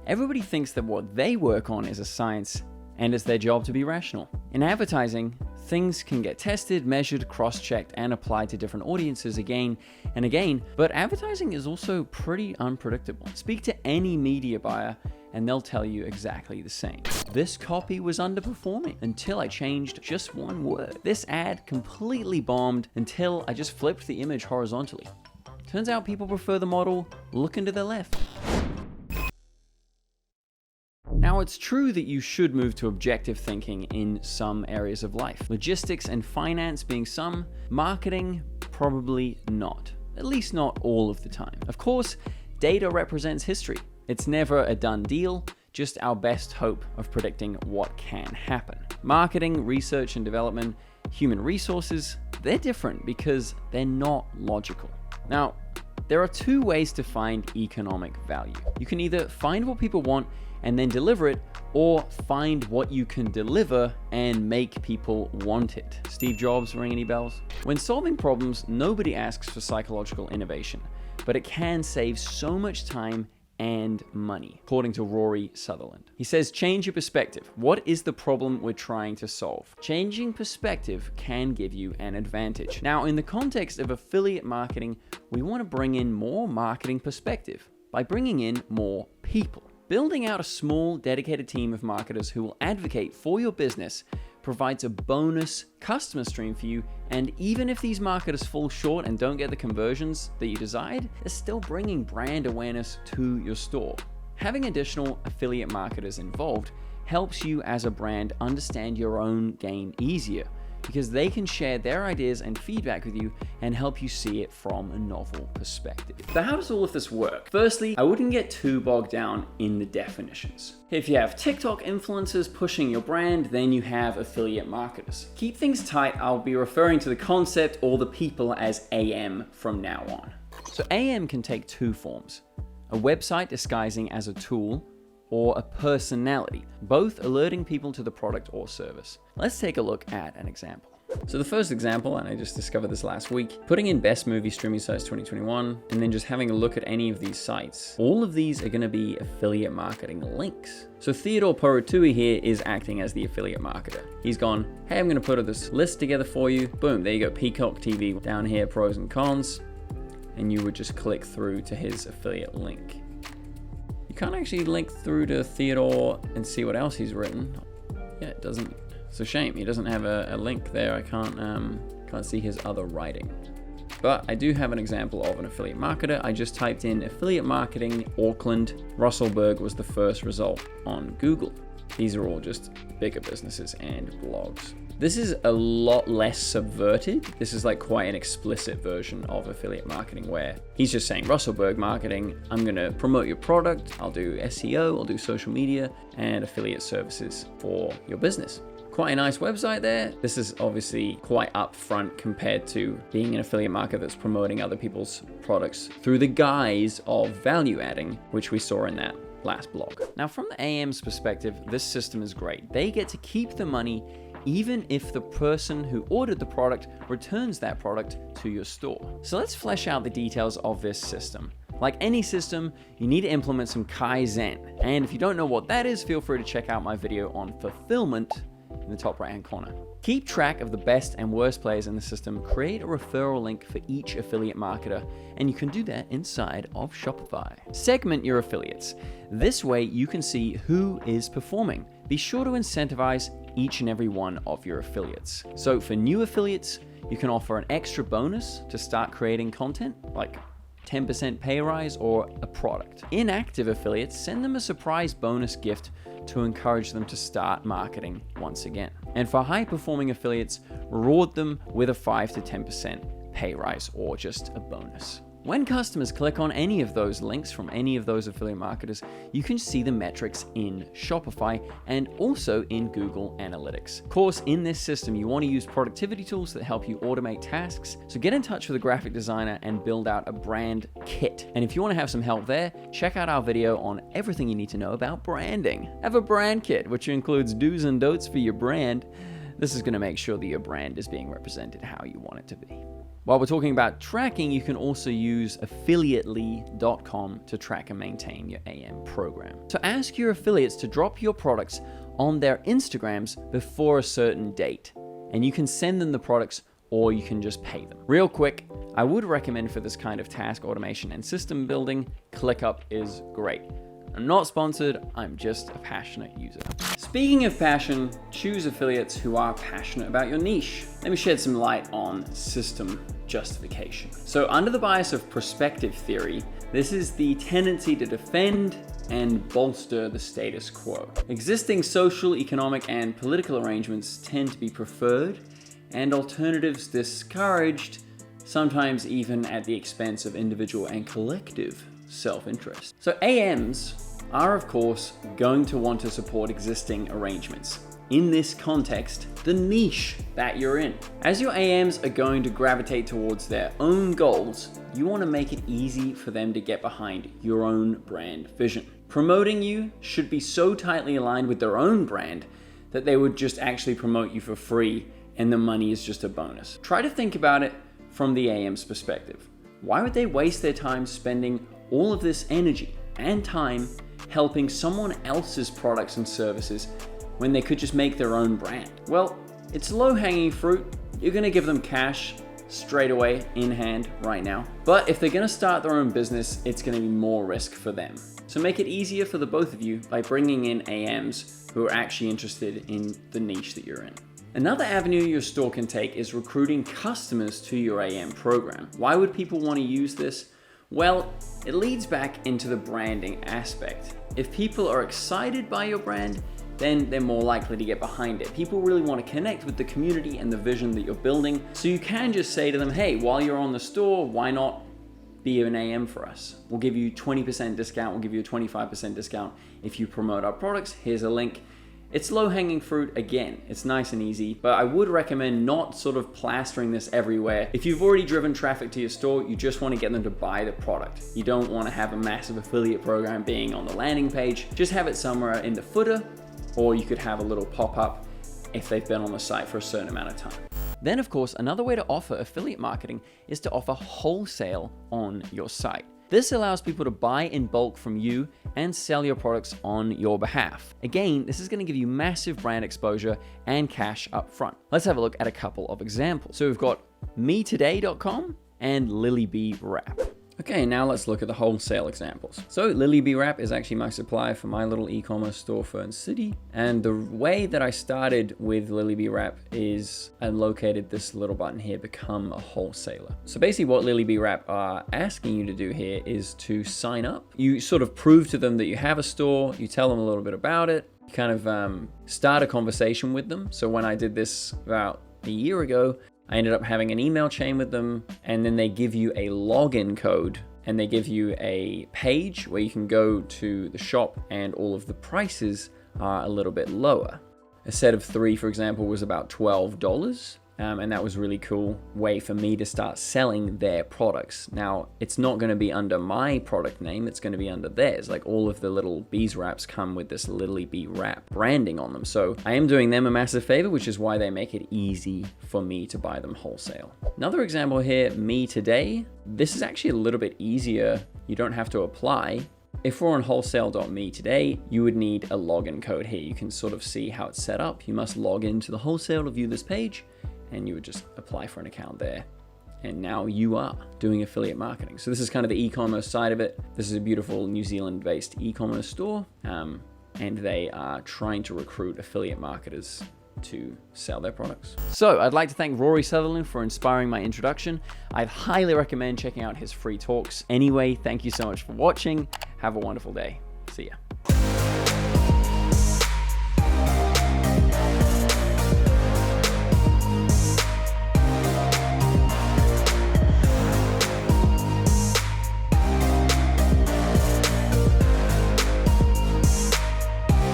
Everybody thinks that what they work on is a science and it's their job to be rational. In advertising, things can get tested, measured, cross-checked, and applied to different audiences again and again, but advertising is also pretty unpredictable. Speak to any media buyer and they'll tell you exactly the same. This copy was underperforming until I changed just one word. This ad completely bombed until I just flipped the image horizontally. Turns out people prefer the model looking to the left. Now, it's true that you should move to objective thinking in some areas of life. Logistics and finance being some, marketing probably not. At least not all of the time. Of course, data represents history. It's never a done deal, just our best hope of predicting what can happen. Marketing, research and development, human resources, they're different because they're not logical. Now, there are two ways to find economic value. You can either find what people want and then deliver it, or find what you can deliver and make people want it. Steve Jobs, ring any bells? When solving problems, nobody asks for psychological innovation, but it can save so much time and money, according to Rory Sutherland. He says, change your perspective. What is the problem we're trying to solve? Changing perspective can give you an advantage. Now, in the context of affiliate marketing, we want to bring in more marketing perspective by bringing in more people. Building out a small, dedicated team of marketers who will advocate for your business provides a bonus customer stream for you, and even if these marketers fall short and don't get the conversions that you desired, they're still bringing brand awareness to your store. Having additional affiliate marketers involved helps you as a brand understand your own game easier, because they can share their ideas and feedback with you and help you see it from a novel perspective. So how does all of this work? Firstly, I wouldn't get too bogged down in the definitions. If you have TikTok influencers pushing your brand, then you have affiliate marketers. Keep things tight, I'll be referring to the concept or the people as AM from now on. So AM can take two forms: a website disguising as a tool, or a personality, both alerting people to the product or service. Let's take a look at an example. So the first example, and I just discovered this last week, putting in best movie streaming sites 2021, and then just having a look at any of these sites. All of these are gonna be affiliate marketing links. So Theodore Porotui here is acting as the affiliate marketer. He's gone, hey, I'm gonna put this list together for you. Boom, there you go, Peacock TV. Down here, pros and cons, and you would just click through to his affiliate link. You can't actually link through to Theodore and see what else he's written. Yeah, it doesn't. It's a shame. He doesn't have a link there. I can't see his other writing. But I do have an example of an affiliate marketer. I just typed in affiliate marketing Auckland. Russellburg was the first result on Google. These are all just bigger businesses and blogs. This is a lot less subverted. This is like quite an explicit version of affiliate marketing where he's just saying Russellburg marketing, I'm gonna promote your product, I'll do SEO, I'll do social media and affiliate services for your business. Quite a nice website there. This is obviously quite upfront compared to being an affiliate marketer that's promoting other people's products through the guise of value adding, which we saw in that last blog. Now, from the AM's perspective, this system is great. They get to keep the money even if the person who ordered the product returns that product to your store. So let's flesh out the details of this system. Like any system, you need to implement some Kaizen. And if you don't know what that is, feel free to check out my video on fulfillment in the top right-hand corner. Keep track of the best and worst players in the system, create a referral link for each affiliate marketer, and you can do that inside of Shopify. Segment your affiliates. This way you can see who is performing. Be sure to incentivize each and every one of your affiliates. So for new affiliates, you can offer an extra bonus to start creating content, like 10% pay rise or a product. Inactive affiliates, send them a surprise bonus gift to encourage them to start marketing once again. And for high performing affiliates, reward them with a 5 to 10% pay rise or just a bonus. When customers click on any of those links from any of those affiliate marketers, you can see the metrics in Shopify and also in Google Analytics. Of course, in this system, you want to use productivity tools that help you automate tasks. So get in touch with a graphic designer and build out a brand kit. And if you want to have some help there, check out our video on everything you need to know about branding. Have a brand kit, which includes do's and don'ts for your brand. This is going to make sure that your brand is being represented how you want it to be. While we're talking about tracking, you can also use affiliately.com to track and maintain your AM program. So ask your affiliates to drop your products on their Instagrams before a certain date, and you can send them the products or you can just pay them. Real quick, I would recommend for this kind of task automation and system building, ClickUp is great. I'm not sponsored, I'm just a passionate user. Speaking of passion, choose affiliates who are passionate about your niche. Let me shed some light on system justification. So under the bias of prospective theory, this is the tendency to defend and bolster the status quo. Existing social, economic, and political arrangements tend to be preferred and alternatives discouraged, sometimes even at the expense of individual and collective self-interest. So AMs are of course going to want to support existing arrangements. In this context, the niche that you're in. As your AMs are going to gravitate towards their own goals, you want to make it easy for them to get behind your own brand vision. Promoting you should be so tightly aligned with their own brand that they would just actually promote you for free and the money is just a bonus. Try to think about it from the AM's perspective. Why would they waste their time spending all of this energy and time helping someone else's products and services when they could just make their own brand? Well, it's low-hanging fruit. You're gonna give them cash straight away in hand right now. But if they're gonna start their own business, it's gonna be more risk for them. So make it easier for the both of you by bringing in AMs who are actually interested in the niche that you're in. Another avenue your store can take is recruiting customers to your AM program. Why would people want to use this? Well, it leads back into the branding aspect. If people are excited by your brand, then they're more likely to get behind it. People really want to connect with the community and the vision that you're building. So you can just say to them, hey, while you're on the store, why not be an AM for us? We'll give you 20% discount, we'll give you a 25% discount if you promote our products. Here's a link. It's low-hanging fruit again. It's nice and easy, but I would recommend not sort of plastering this everywhere. If you've already driven traffic to your store, you just want to get them to buy the product. You don't want to have a massive affiliate program being on the landing page. Just have it somewhere in the footer, or you could have a little pop-up if they've been on the site for a certain amount of time. Then, of course, another way to offer affiliate marketing is to offer wholesale on your site. This allows people to buy in bulk from you and sell your products on your behalf. Again, this is going to give you massive brand exposure and cash up front. Let's have a look at a couple of examples. So we've got metoday.com and LilyBee Wrap. Okay, now let's look at the wholesale examples. So LilyBee Wrap is actually my supplier for my little e-commerce store, Fern City. And the way that I started with LilyBee Wrap is I located this little button here, become a wholesaler. So basically what LilyBee Wrap are asking you to do here is to sign up. You sort of prove to them that you have a store, you tell them a little bit about it, you kind of start a conversation with them. So when I did this about a year ago, I ended up having an email chain with them, and then they give you a login code and they give you a page where you can go to the shop and all of the prices are a little bit lower. A set of 3, for example, was about $12. And that was a really cool way for me to start selling their products. Now, it's not going to be under my product name, it's going to be under theirs. Like all of the little bees wraps come with this LilyBee Wrap branding on them. So I am doing them a massive favor, which is why they make it easy for me to buy them wholesale. Another example here, Me Today. This is actually a little bit easier. You don't have to apply. If we're on wholesale.me today, you would need a login code here. You can sort of see how it's set up. You must log into the wholesale to view this page, and you would just apply for an account there. And now you are doing affiliate marketing. So this is kind of the e-commerce side of it. This is a beautiful New Zealand-based e-commerce store, and they are trying to recruit affiliate marketers to sell their products. So I'd like to thank Rory Sutherland for inspiring my introduction. I'd highly recommend checking out his free talks. Anyway, thank you so much for watching. Have a wonderful day. See ya.